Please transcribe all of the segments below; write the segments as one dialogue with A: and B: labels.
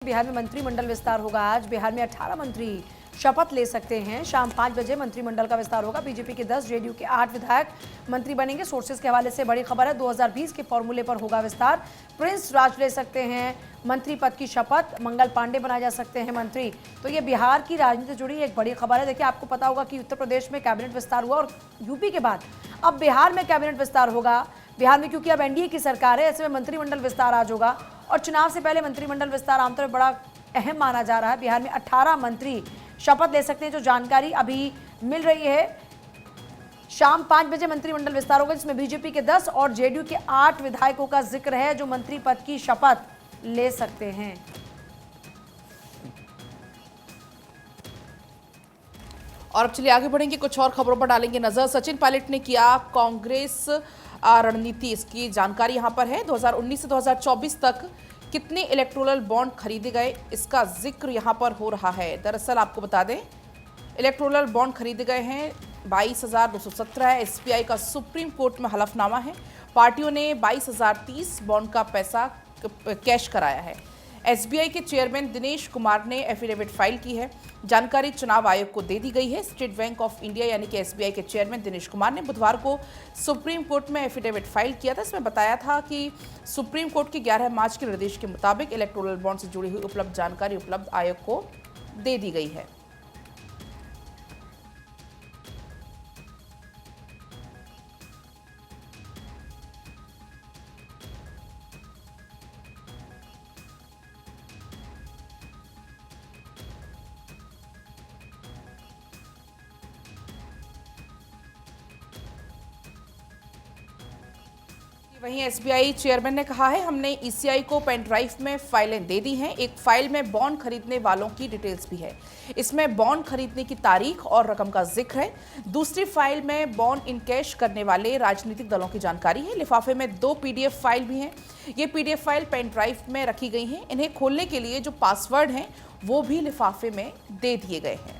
A: बिहार में मंत्रिमंडल विस्तार होगा। आज बिहार में 18 मंत्री शपथ ले सकते हैं। शाम 5 बजे मंत्रिमंडल का विस्तार होगा। बीजेपी के 10, जेडीयू के 8 विधायक मंत्री बनेंगे। सोर्सेज के हवाले से बड़ी खबर है, 2020 के फॉर्मूले पर होगा विस्तार। प्रिंस राज ले सकते हैं मंत्री पद की शपथ। मंगल पांडे बनाए जा सकते हैं मंत्री। तो ये बिहार की राजनीति से जुड़ी एक बड़ी खबर है। देखिए, आपको पता होगा कि उत्तर प्रदेश में कैबिनेट विस्तार हुआ और यूपी के बाद अब बिहार में कैबिनेट विस्तार होगा। बिहार में क्योंकि अब एनडीए की सरकार है, ऐसे में मंत्रिमंडल विस्तार आज होगा और चुनाव से पहले मंत्रिमंडल विस्तार आमतौर पर बड़ा अहम माना जा रहा है। बिहार में 18 मंत्री शपथ ले सकते हैं, जो जानकारी अभी मिल रही है। शाम 5 बजे मंत्रिमंडल विस्तार होगा, जिसमें बीजेपी के 10 और जेडीयू के 8 विधायकों का जिक्र है, जो मंत्री पद की शपथ ले सकते हैं।
B: और अब चलिए आगे बढ़ेंगे, कुछ और खबरों पर डालेंगे नजर। सचिन पायलट ने किया कांग्रेस रणनीति, इसकी जानकारी यहां पर है। 2019 से 2024 तक कितने इलेक्टोरल बॉन्ड खरीदे गए, इसका जिक्र यहां पर हो रहा है। दरअसल आपको बता दें, इलेक्टोरल बॉन्ड खरीदे गए हैं 22,217। एसबीआई का सुप्रीम कोर्ट में हलफनामा है। पार्टियों ने 22,030 बॉन्ड का पैसा कैश कराया है। एसबीआई के चेयरमैन दिनेश कुमार ने एफिडेविट फाइल की है। जानकारी चुनाव आयोग को दे दी गई है। स्टेट बैंक ऑफ इंडिया यानी कि एसबीआई के चेयरमैन दिनेश कुमार ने बुधवार को सुप्रीम कोर्ट में एफिडेविट फाइल किया था। इसमें बताया था कि सुप्रीम कोर्ट के 11 मार्च के निर्देश के मुताबिक इलेक्टोरल बॉन्ड से जुड़ी हुई उपलब्ध जानकारी उपलब्ध आयोग को दे दी गई है। वहीं एसबीआई चेयरमैन ने कहा है, हमने ईसीआई को पेन ड्राइव में फाइलें दे दी हैं। एक फाइल में बॉन्ड खरीदने वालों की डिटेल्स भी है। इसमें बॉन्ड खरीदने की तारीख और रकम का जिक्र है। दूसरी फाइल में बॉन्ड इन कैश करने वाले राजनीतिक दलों की जानकारी है। लिफाफे में 2 पीडीएफ फाइल भी हैं। ये पीडीएफ फाइल पेन ड्राइव में रखी गई हैं। इन्हें खोलने के लिए जो पासवर्ड हैं वो भी लिफाफे में दे दिए गए हैं।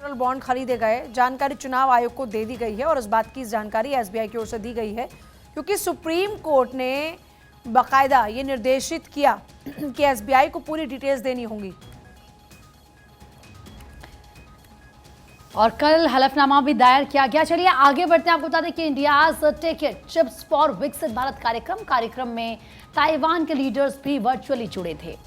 A: बॉन्ड खरीदे गए, जानकारी चुनाव आयोग को दे दी गई है और इस बात की जानकारी एसबीआई की ओर से दी गई है, क्योंकि सुप्रीम कोर्ट ने बाकायदा ये निर्देशित किया कि एसबीआई को पूरी डिटेल्स देनी होंगी।
C: और कल हलफनामा भी दायर किया गया। चलिए आगे बढ़ते हैं। आपको बता दें कि इंडियाज टिकट चिप्स फॉर विकसित भारत कार्यक्रम में ताइवान के लीडर्स भी वर्चुअली जुड़े थे।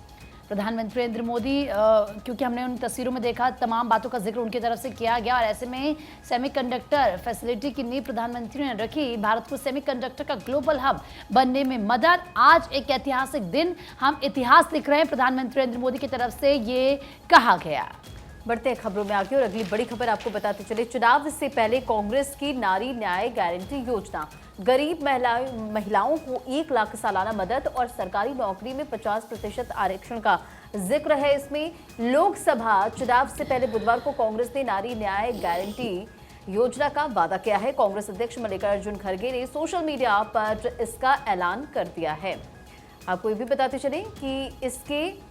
C: प्रधानमंत्री नरेंद्र मोदी, क्योंकि हमने उन तस्वीरों में देखा, तमाम बातों का जिक्र उनकी तरफ से किया गया और ऐसे में सेमीकंडक्टर फैसिलिटी की नींव प्रधानमंत्री ने रखी। भारत को सेमीकंडक्टर का ग्लोबल हब बनने में मदद। आज एक ऐतिहासिक दिन, हम इतिहास लिख रहे हैं, प्रधानमंत्री नरेंद्र मोदी की तरफ से ये कहा गया।
D: बढ़ते खबरों में आगे और अगली बड़ी खबर आपको बताते चले। चुनाव से पहले कांग्रेस की नारी न्याय गारंटी योजना, गरीब महिलाओं को 1 लाख सालाना मदद और सरकारी नौकरी में 50% आरक्षण का जिक्र है। इसमें लोकसभा चुनाव से पहले बुधवार को कांग्रेस ने नारी न्याय गारंटी योजना का वादा किया है। कांग्रेस अध्यक्ष मल्लिकार्जुन खड़गे ने सोशल मीडिया पर इसका ऐलान कर दिया है। आपको ये भी बताते चले कि इसके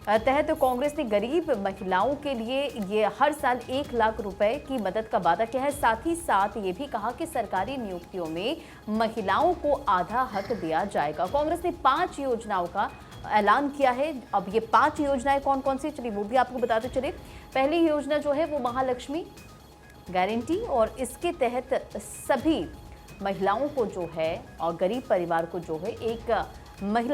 D: तहत कांग्रेस ने गरीब महिलाओं के लिए ये हर साल 1 लाख रुपए की मदद का वादा किया है। साथ ही साथ ये भी कहा कि सरकारी नियुक्तियों में महिलाओं को आधा हक दिया जाएगा। कांग्रेस ने 5 योजनाओं का ऐलान किया है। अब ये 5 योजनाएं कौन कौन सी, चलिए वो भी आपको बताते चले। पहली योजना जो है वो महालक्ष्मी गारंटी, और इसके तहत सभी महिलाओं को जो है और गरीब परिवार को जो है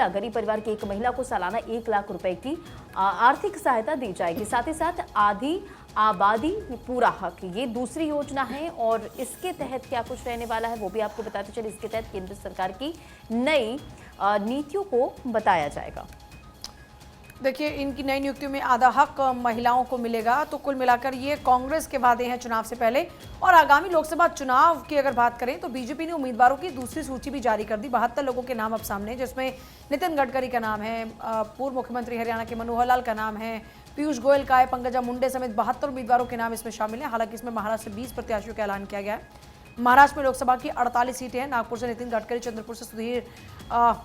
D: गरीब परिवार की एक महिला को सालाना 1 लाख रुपए की आर्थिक सहायता दी जाएगी। साथ ही साथ आधी आबादी पूरा हक, ये दूसरी योजना है। और इसके तहत क्या कुछ रहने वाला है वो भी आपको बताते चले। इसके तहत केंद्र सरकार की नई नीतियों को बताया जाएगा।
A: देखिए, इनकी नई नियुक्तियों में आधा हक महिलाओं को मिलेगा। तो कुल मिलाकर ये कांग्रेस के वादे हैं चुनाव से पहले। और आगामी लोकसभा चुनाव की अगर बात करें तो बीजेपी ने उम्मीदवारों की दूसरी सूची भी जारी कर दी। 72 लोगों के नाम अब सामने, जिसमें नितिन गडकरी का नाम है, पूर्व मुख्यमंत्री हरियाणा के मनोहर लाल का नाम है, पीयूष गोयल का है, पंकजा मुंडे समेत 72 उम्मीदवारों के नाम इसमें शामिल हैं। हालांकि इसमें महाराष्ट्र से 20 प्रत्याशियों का ऐलान किया गया है। महाराष्ट्र में लोकसभा की 48 सीटें हैं। नागपुर से नितिन गडकरी, चंद्रपुर से सुधीर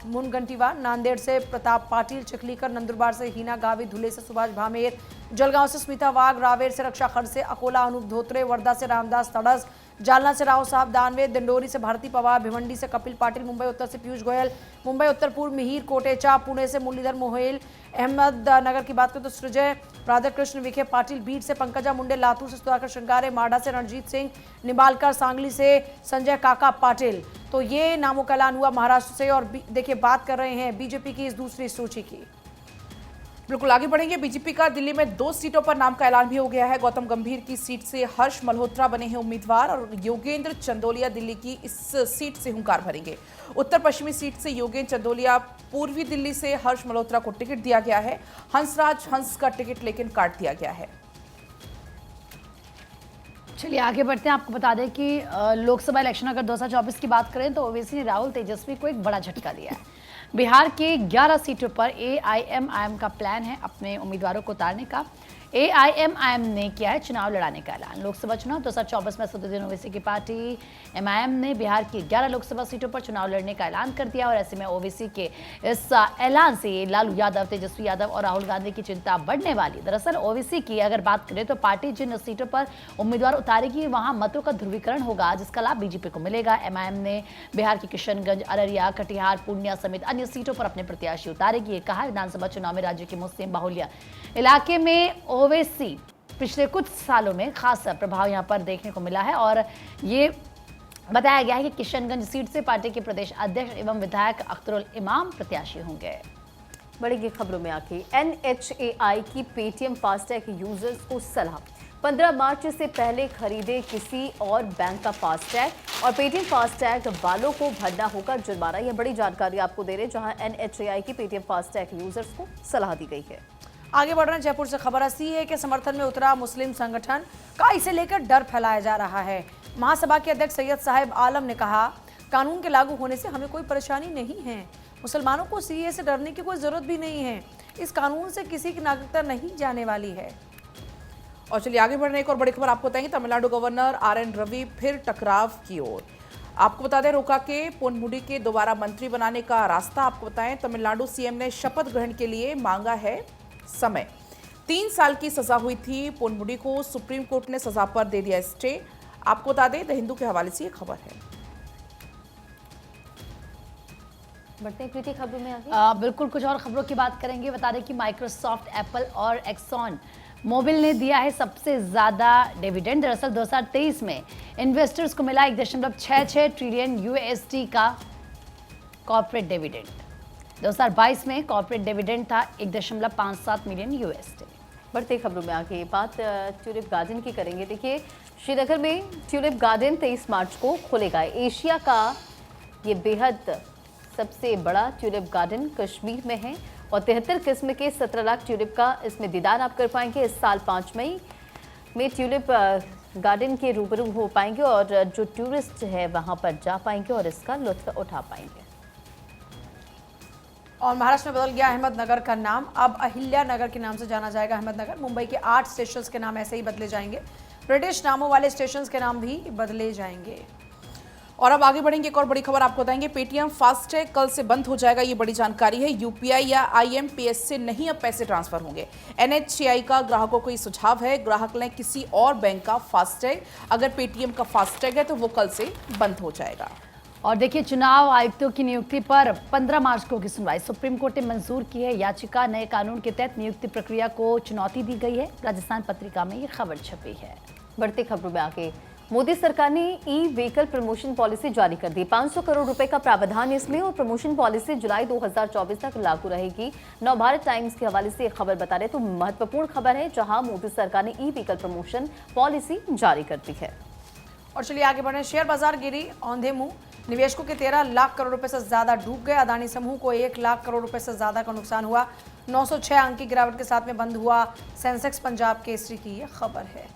A: मुनगंटीवार, नांदेड़ से प्रताप पाटिल, चिखलीकर, नंदुरबार से हीना गावी, धुले से सुभाष भामेर, जलगांव से स्मिता वाघ, रावेर से रक्षा खड़ से, अकोला अनूप धोत्रे, वर्धा से रामदास तड़स, जालना से राव साहब दानवे, दिंडोरी से भारती पवार, भिवंडी से कपिल पाटिल, मुंबई उत्तर से पीयूष गोयल, मुंबई उत्तर पूर्व मिहिर कोटेचा, पुणे से मुरलीधर मोहेल, अहमदनगर की बात करें तो सृजय राधाकृष्ण, विखे पाटिल, बीट से पंकजा मुंडे, लातूर से सुधाकर श्रृंगारे, माडा से रणजीत सिंह, निम्बालकर, सांगली से संजय काका पाटिल। तो ये नामों का ऐलान हुआ महाराष्ट्र से। और देखिए बात कर रहे हैं बीजेपी की इस दूसरी सूची की।
B: बिल्कुल आगे बढ़ेंगे। बीजेपी का दिल्ली में 2 सीटों पर नाम का ऐलान भी हो गया है। गौतम गंभीर की सीट से हर्ष मल्होत्रा बने हैं उम्मीदवार और योगेंद्र चंदोलिया दिल्ली की इस सीट से हुंकार भरेंगे। उत्तर पश्चिमी सीट से योगेंद्र चंदोलिया, पूर्वी दिल्ली से हर्ष मल्होत्रा को टिकट दिया गया है। हंसराज हंस का टिकट लेकिन काट दिया गया है।
C: चलिए आगे बढ़ते हैं। आपको बता दें कि लोकसभा इलेक्शन अगर 2024 की बात करें तो ओवैसी ने राहुल तेजस्वी को एक बड़ा झटका दिया है। बिहार के 11 सीटों पर एआईएमआईएम का प्लान है अपने उम्मीदवारों को उतारने का। एआईएमआईएम ने किया है चुनाव लड़ाने का ऐलान। लोकसभा चुनाव 2024 में असदुद्दीन ओवैसी की पार्टी एमआईएम ने बिहार की 11 लोकसभा सीटों पर चुनाव लड़ने का ऐलान कर दिया और ऐसे में ओवैसी के इस ऐलान से लालू यादव, तेजस्वी यादव और राहुल गांधी की चिंता बढ़ने वाली। दरअसल ओवैसी की अगर बात करें तो पार्टी जिन सीटों पर उम्मीदवार उतारेगी वहां मतों का ध्रुवीकरण होगा, जिसका लाभ बीजेपी को मिलेगा। एमआईएम ने बिहार की किशनगंज, अररिया, कटिहार, पूर्णिया समेत अन्य सीटों पर अपने प्रत्याशी उतारेगी। ये कहा विधानसभा चुनाव में राज्य के मुस्लिम बाहुल्य इलाके में ओवैसी पिछले कुछ सालों में खास प्रभाव यहां पर देखने को मिला है और ये बताया गया है कि किशनगंज सीट से पार्टी के प्रदेश अध्यक्ष एवं विधायक अख्तरुल इमाम प्रत्याशी होंगे।
D: बड़ी खबरों में आके एनएचएआई की पेटीएम फास्टैग यूजर्स को सलाह, 15 मार्च से पहले खरीदे किसी और बैंक का फास्टैग और पेटीएम फास्टैग वालों को भरना होगा जुर्माना। यह बड़ी जानकारी आपको दे रहे हैं जहां एनएचएआई की पेटीएम फास्टैग यूजर्स को सलाह दी गई है।
A: आगे बढ़ रहे हैं जयपुर से खबर सीएए के समर्थन में उतरा मुस्लिम संगठन का, इसे लेकर डर फैलाया जा रहा है। महासभा के अध्यक्ष सैयद साहिब आलम ने कहा कानून के लागू होने से हमें कोई परेशानी नहीं है, मुसलमानों को सीएए से डरने की कोई जरूरत भी नहीं है, इस कानून से किसी की नागरिकता नहीं जाने वाली है।
B: और चलिए आगे बढ़ने एक और बड़ी खबर आपको बताएंगे। तमिलनाडु गवर्नर आरएन रवि फिर टकराव की ओर। आपको बता दें रोका के पोनमुडी के दोबारा मंत्री बनाने का रास्ता। आपको बताएं तमिलनाडु सीएम ने शपथ ग्रहण के लिए मांगा है समय। 3 साल की सजा हुई थी पोनमुडी को, सुप्रीम कोर्ट ने सजा पर दे दिया स्टे। आपको बता दें द हिंदू के हवाले से ये खबर है।
D: बढ़ते हैं कृति खबरों में आगे।
C: बिल्कुल कुछ और खबरों की बात करेंगे। बता दें कि माइक्रोसॉफ्ट, एप्पल और एक्सॉन मोबिल ने दिया है सबसे ज़्यादा डिविडेंड। दरअसल 2023 में इन्वेस्टर्स को मिला 1.66 ट्रिलियन यूएसडी का कॉर्पोरेट डिविडेंड। 2022 में कॉर्पोरेट डिविडेंड था 1.57 मिलियन यूएसडी।
D: बढ़ते खबरों में आगे बात ट्यूलिप गार्डन की करेंगे। देखिए श्रीनगर में ट्यूलिप गार्डन 23 मार्च को खुलेगा। एशिया का ये बेहद सबसे बड़ा ट्यूलिप गार्डन कश्मीर में है और 73 किस्म के 17 लाख ट्यूलिप का इसमें दीदार आप कर पाएंगे। इस साल 5 मई में ट्यूलिप गार्डन के रूबरू हो पाएंगे और जो टूरिस्ट है वहां पर जा पाएंगे और इसका लुत्फ उठा पाएंगे।
A: और महाराष्ट्र में बदल गया अहमदनगर का नाम, अब अहिल्या नगर के नाम से जाना जाएगा अहमदनगर। मुंबई के 8 स्टेशंस के नाम ऐसे ही बदले जाएंगे। ब्रिटिश नामों वाले स्टेशंस के नाम भी बदले जाएंगे।
B: और अब आगे बढ़ेंगे एक और बड़ी खबर आपको बताएंगे। पेटीएम फास्टैग कल से बंद हो जाएगा, ये बड़ी जानकारी है। यूपीआई या आईएमपीएस से नहीं अब पैसे ट्रांसफर होंगे। एनएचएआई का ग्राहकों को ये सुझाव है, ग्राहक लें किसी और बैंक का फास्टैग, अगर पेटीएम का फास्टैग है तो वो कल से बंद हो जाएगा।
C: और देखिए चुनाव आयुक्तों की नियुक्ति पर 15 मार्च को होगी सुनवाई। सुप्रीम कोर्ट ने मंजूर की है याचिका। नए कानून के तहत नियुक्ति प्रक्रिया को चुनौती दी गई है। राजस्थान पत्रिका में ये खबर छपी है।
D: बढ़ते खबरों में आगे मोदी सरकार ने ई व्हीकल प्रमोशन पॉलिसी जारी कर दी। 500 करोड़ रुपए का प्रावधान इसमें और प्रमोशन पॉलिसी जुलाई 2024 तक लागू रहेगी। नवभारत टाइम्स के हवाले से खबर बता रहे तो महत्वपूर्ण खबर है जहां मोदी सरकार ने ई व्हीकल प्रमोशन पॉलिसी जारी कर दी है।
A: और चलिए आगे बढ़े। शेयर बाजार गिरी औंधे मुंह, निवेशकों के 13 लाख करोड़ रुपए से ज्यादा डूब गए। अदानी समूह को 1 लाख करोड़ रुपए से ज्यादा का नुकसान हुआ। 906 अंक की गिरावट के साथ में बंद हुआ सेंसेक्स। पंजाब केसरी की यह खबर है।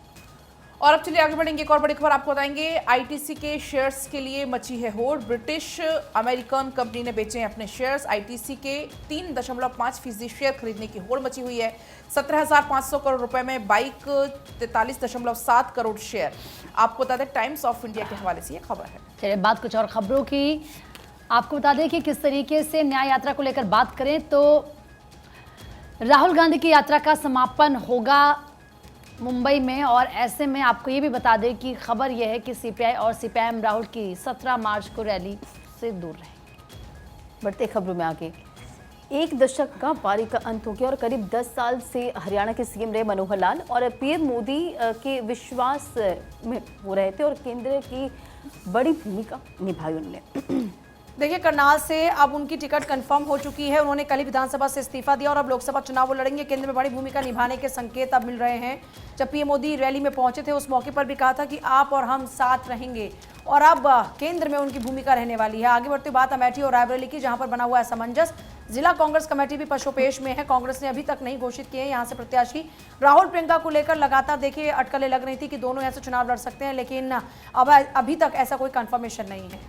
B: और अब चलिए आगे बढ़ेंगे एक और बड़ी खबर आपको बताएंगे। आईटीसी के शेयर्स के लिए मची है होड़। ब्रिटिश अमेरिकन कंपनी ने बेचे हैं अपने शेयर्स। आईटीसी के 3.5% शेयर खरीदने की होड़ मची हुई है। 17,500 करोड़ रुपए में बाइक 43.7 करोड़ शेयर। आपको बता दें टाइम्स ऑफ इंडिया के हवाले से ये खबर है।
C: चलिए बात कुछ और खबरों की आपको बता दें कि किस तरीके से न्याय यात्रा को लेकर बात करें तो राहुल गांधी की यात्रा का समापन होगा मुंबई में। और ऐसे में आपको ये भी बता दें कि खबर यह है कि सीपीआई और सीपीआईएम राहुल की 17 मार्च को रैली से दूर रहेंगे।
D: बढ़ते खबरों में आगे, एक दशक का पारी का अंत हो गया और करीब 10 साल से हरियाणा के सीएम रहे मनोहर लाल और पीएम मोदी के विश्वास में वो रहे थे और केंद्र की बड़ी भूमिका निभाई उन्होंने।
A: देखिए, करनाल से अब उनकी टिकट कंफर्म हो चुकी है। उन्होंने कल ही विधानसभा से इस्तीफा दिया और अब लोकसभा चुनाव वो लड़ेंगे। केंद्र में बड़ी भूमिका निभाने के संकेत अब मिल रहे हैं। जब पीएम मोदी रैली में पहुंचे थे उस मौके पर भी कहा था कि आप और हम साथ रहेंगे और अब केंद्र में उनकी भूमिका रहने वाली है। आगे बढ़ते बात अमेठी और रायबरेली की, जहां पर बना हुआ है असमंजस। जिला कांग्रेस कमेटी भी पशोपेश में है। कांग्रेस ने अभी तक नहीं घोषित किए यहां से प्रत्याशी। राहुल प्रियंका को लेकर लगातार देखिए अटकलें लग रही थी कि दोनों ऐसे चुनाव लड़ सकते हैं, लेकिन अब अभी तक ऐसा कोई कंफर्मेशन नहीं है।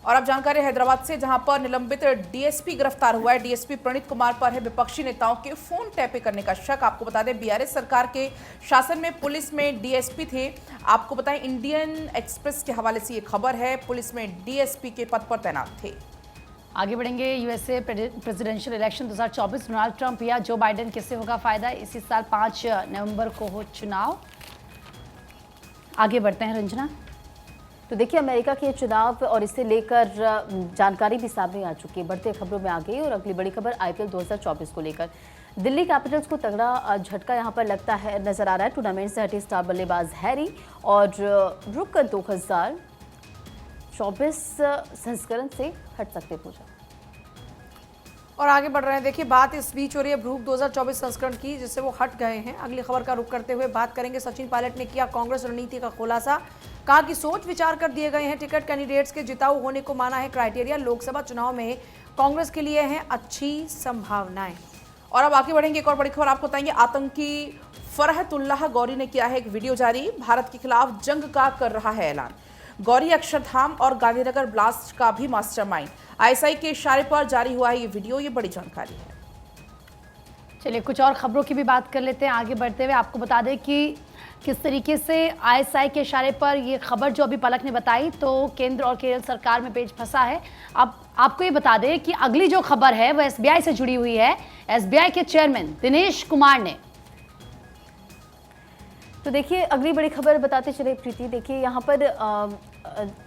B: और अब जानकारी हैदराबाद से, जहां पर निलंबित डीएसपी गिरफ्तार हुआ है। डीएसपी प्रणीत कुमार पर है विपक्षी नेताओं के फोन टैपिंग करने का शक। आपको बता दें, बीआरएस सरकार के शासन में पुलिस में डीएसपी थे। आपको बताएं, इंडियन एक्सप्रेस के हवाले से ये खबर है, पुलिस में डीएसपी के पद पर तैनात थे।
C: आगे बढ़ेंगे, USA presidential election 2024, Donald Trump या जो बाइडेन, किससे होगा फायदा? इसी साल 5 नवंबर को हो चुनाव। आगे बढ़ते हैं रंजना।
D: तो देखिए, अमेरिका के चुनाव और इसे लेकर जानकारी भी सामने आ चुकी है। बढ़ते खबरों में आ गई और अगली बड़ी खबर आईपीएल 2024 को लेकर। दिल्ली कैपिटल्स को तगड़ा झटका यहां पर लगता है, नजर आ रहा है। टूर्नामेंट से हटे स्टार बल्लेबाज हैरी और रुक 2024 संस्करण से हट सकते पूजा।
A: और आगे बढ़ रहे हैं, देखिए बात इस बीच हो रही है ब्रूक 2024 संस्करण की, जिससे वो हट गए हैं। अगली खबर का रुख करते हुए बात करेंगे, सचिन पायलट ने किया कांग्रेस रणनीति का खुलासा। कहा कि सोच विचार कर दिए गए हैं टिकट, कैंडिडेट्स के जिताऊ होने को माना है क्राइटेरिया। लोकसभा चुनाव में कांग्रेस के लिए हैं अच्छी संभावनाएं।
B: और अब आगे बढ़ेंगे, एक और बड़ी खबर आपको बताएंगे। आतंकी फरहतुल्लाह गौरी ने किया है एक वीडियो जारी, भारत के खिलाफ जंग का कर रहा है ऐलान। गौरी अक्षरधाम और गांधीनगर ब्लास्ट का भी मास्टरमाइंड। आईएसआई के इशारे पर जारी हुआ है ये वीडियो, ये बड़ी जानकारी है।
C: चलिए कुछ और खबरों की भी बात कर लेते हैं। आगे बढ़ते हुए आपको बता दें कि किस तरीके से आईएसआई के इशारे पर ये खबर जो अभी पलक ने बताई, तो केंद्र और केरल सरकार में पेच फंसा है। अब आपको ये बता दें कि अगली जो खबर है वो एसबीआई से जुड़ी हुई है। एसबीआई के चेयरमैन दिनेश कुमार ने,
D: तो देखिए अगली बड़ी खबर बताते चले प्रीति। देखिए यहाँ पर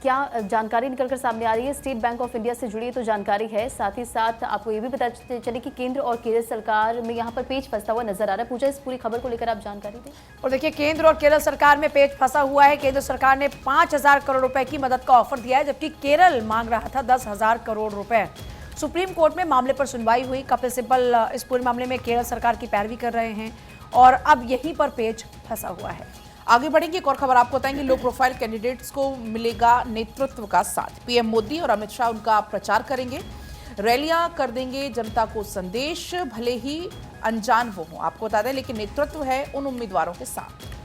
D: क्या जानकारी निकलकर सामने आ रही है, स्टेट बैंक ऑफ इंडिया से जुड़ी तो जानकारी है। साथ ही साथ आपको ये भी बताते चले कि केंद्र और केरल सरकार में यहाँ पर पेच फंसा हुआ नजर आ रहा है। पूजा, इस पूरी खबर को लेकर आप जानकारी दें।
A: और देखिए, केंद्र और केरल सरकार में पेच फंसा हुआ है। केंद्र सरकार ने 5,000 करोड़ रुपए की मदद का ऑफर दिया है, जबकि केरल मांग रहा था 10,000 करोड़ रुपए। सुप्रीम कोर्ट में मामले पर सुनवाई हुई। कपिल सिब्बल इस पूरे मामले में केरल सरकार की पैरवी कर रहे हैं और अब यहीं पर पेच फंसा हुआ है।
B: आगे बढ़ेंगे, एक और खबर आपको बताएंगे। लो प्रोफाइल कैंडिडेट्स को मिलेगा नेतृत्व का साथ। पीएम मोदी और अमित शाह उनका प्रचार करेंगे, रैलियां कर देंगे जनता को संदेश, भले ही अनजान वो हो। आपको बता दें, लेकिन नेतृत्व है उन उम्मीदवारों के साथ।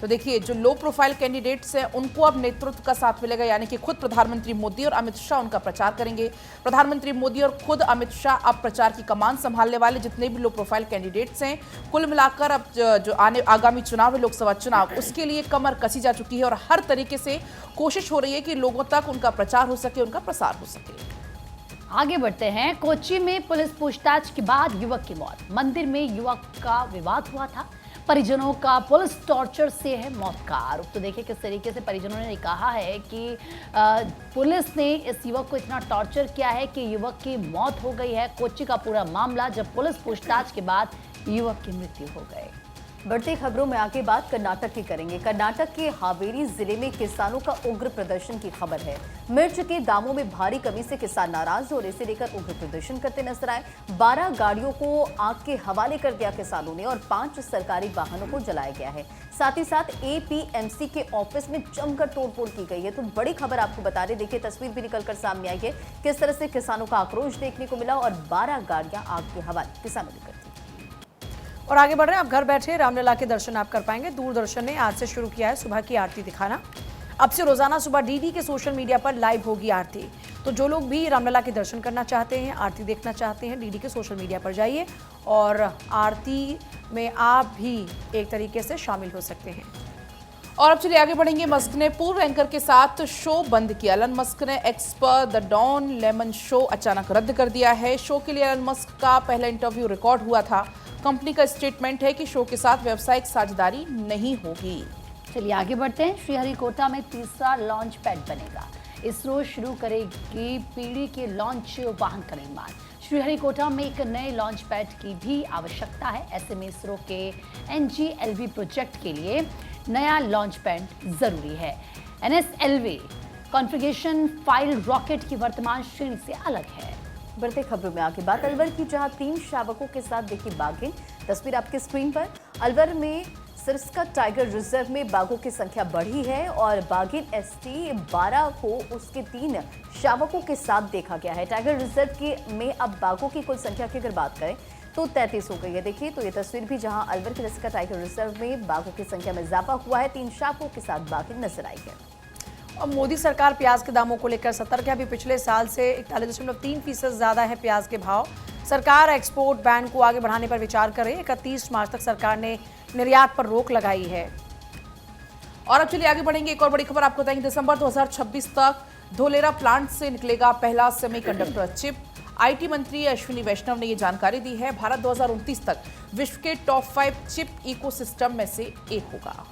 B: तो देखिए, जो लो प्रोफाइल कैंडिडेट्स हैं उनको अब नेतृत्व का साथ मिलेगा, यानी कि खुद प्रधानमंत्री मोदी और अमित शाह उनका प्रचार करेंगे। प्रधानमंत्री मोदी और खुद अमित शाह अब प्रचार की कमान संभालने वाले जितने भी लो प्रोफाइल कैंडिडेट्स हैं। कुल मिलाकर अब जो आगामी चुनाव है, लोकसभा चुनाव, उसके लिए कमर कसी जा चुकी है और हर तरीके से कोशिश हो रही है कि लोगों तक उनका प्रचार हो सके, उनका प्रसार हो सके।
C: आगे बढ़ते हैं। कोच्चि में पुलिस पूछताछ के बाद युवक की मौत। मंदिर में युवक का विवाद हुआ था, परिजनों का पुलिस टॉर्चर से है मौत का आरोप। तो देखिए किस तरीके से परिजनों ने कहा है कि पुलिस ने इस युवक को इतना टॉर्चर किया है कि युवक की मौत हो गई है। कोच्चि का पूरा मामला, जब पुलिस पूछताछ के बाद युवक की मृत्यु हो गई।
D: बढ़ती खबरों में आगे बात कर्नाटक की करेंगे। कर्नाटक के हावेरी जिले में किसानों का उग्र प्रदर्शन की खबर है। मिर्च के दामों में भारी कमी से किसान नाराज और इसे लेकर उग्र प्रदर्शन करते नजर आए। 12 गाड़ियों को आग के हवाले कर दिया किसानों ने और 5 सरकारी वाहनों को जलाया गया है। साथ ही साथ एपीएमसी के ऑफिस में जमकर तोड़फोड़ की गई है। तो बड़ी खबर आपको बता रहे, देखिए तस्वीर भी निकलकर सामने आई है किस तरह से किसानों का आक्रोश देखने को मिला और 12 गाड़ियां आग के हवाले किसानों ने कर दी।
A: और आगे बढ़ रहे हैं, आप घर बैठे रामलला के दर्शन आप कर पाएंगे। दूरदर्शन ने आज से शुरू किया है सुबह की आरती दिखाना। अब से रोजाना सुबह डीडी के सोशल मीडिया पर लाइव होगी आरती। तो जो लोग भी रामलला के दर्शन करना चाहते हैं, आरती देखना चाहते हैं, डीडी के सोशल मीडिया पर जाइए और आरती में आप भी एक तरीके से शामिल हो सकते हैं।
B: और अब चलिए आगे बढ़ेंगे। मस्क ने पूर्व एंकर के साथ शो बंद किया। एलन मस्क ने एक्स पर द डॉन लेमन शो अचानक रद्द कर दिया है। शो के लिए एलन मस्क का पहला इंटरव्यू रिकॉर्ड हुआ था, कंपनी का स्टेटमेंट है कि शो के साथ व्यावसायिक साझेदारी नहीं होगी।
C: चलिए आगे बढ़ते हैं। श्रीहरिकोटा में तीसरा लॉन्च पैड बनेगा। इसरो शुरू करेगी पीढ़ी के लॉन्च वाहन का निर्माण। श्रीहरिकोटा में एक नए लॉन्च पैड की भी आवश्यकता है। ऐसे में इसरो के NGLV प्रोजेक्ट के लिए नया लॉन्च पैड जरूरी है। NSLV कॉन्फ़िगरेशन फाइल रॉकेट की वर्तमान श्रेणी से अलग है।
D: बढ़ते खबरों में आगे बात अलवर की, जहां 3 शावकों के साथ देखी बाघिन। तस्वीर आपके स्क्रीन पर। अलवर में सिरस्का टाइगर रिजर्व में बाघों की संख्या बढ़ी है और बाघिन ST-12 को उसके 3 शावकों के साथ देखा गया है। टाइगर रिजर्व की में अब बाघों की कुल संख्या की अगर बात करें तो 33 हो गई है। देखिए तो ये तस्वीर भी, जहां अलवर के सिरस्का टाइगर रिजर्व में बाघों की संख्या में इजाफा हुआ है। 3 शावकों के साथ बाघिन नजर आई है।
A: और मोदी सरकार प्याज के दामों को लेकर सतर्क है। अभी पिछले साल से 41.3% ज्यादा है प्याज के भाव। सरकार एक्सपोर्ट बैन को आगे बढ़ाने पर विचार कर रही है। 31 मार्च तक सरकार ने निर्यात पर रोक लगाई है।
B: और अब चलिए आगे बढ़ेंगे। एक और बड़ी खबर आपको बताएंगे। दिसंबर 2026 तक धोलेरा प्लांट से निकलेगा पहला सेमीकंडक्टर चिप। IT मंत्री अश्विनी वैष्णव ने ये जानकारी दी है। भारत 2029 तक विश्व के टॉप 5 चिप इकोसिस्टम में से एक होगा।